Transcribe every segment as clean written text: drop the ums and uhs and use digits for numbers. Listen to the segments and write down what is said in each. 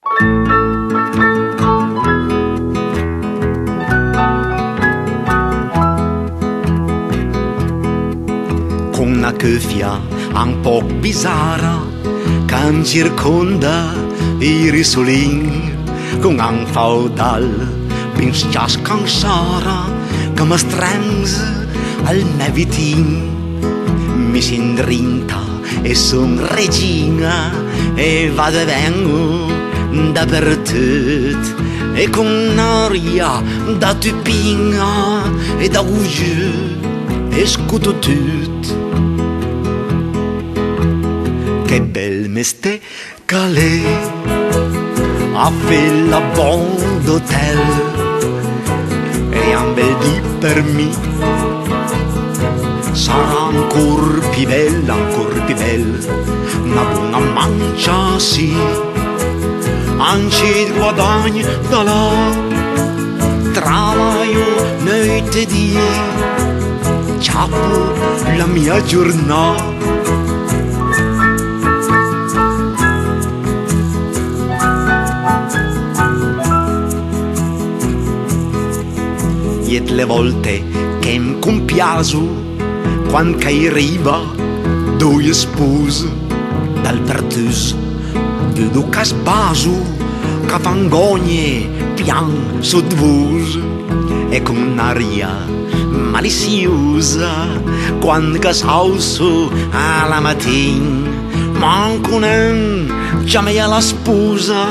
Con una cuffia un po' bizzarra che mi circonda i risolini, con un feudal ben scansara che mi stringe al mio vitin. Mi si indrinta e son regina e vado e vengo dappertutto, e con un'aria da tupina e da rouge e scuto tutto. Che bel mestiere calé a fait la bon d'hotel, e un bel dì per me sarà ancor più bella, una buona mancia sì, anche il guadagno da là, travaglio notte e dì, ciappo la mia giornata. E le volte che mi compiaso quando che arriva due spose dal pertuso, vedo che sbaso, che fangogne pian sottovoce, e con un'aria maliziosa quando che salso alla mattina, manco non chiamai alla sposa,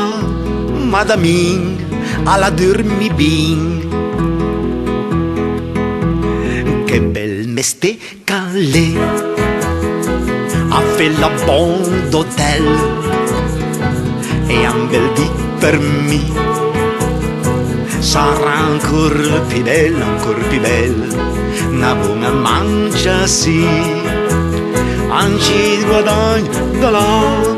ma da me alla dormi bin. Che bel mestiere calé a fait la bon d'hotel, e un bel dì per me sarà ancora più bella, una buona mancia sì, anche il guadagno da là,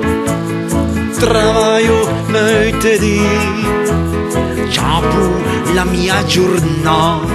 travaglio notte e dì, ciappo la mia giornata.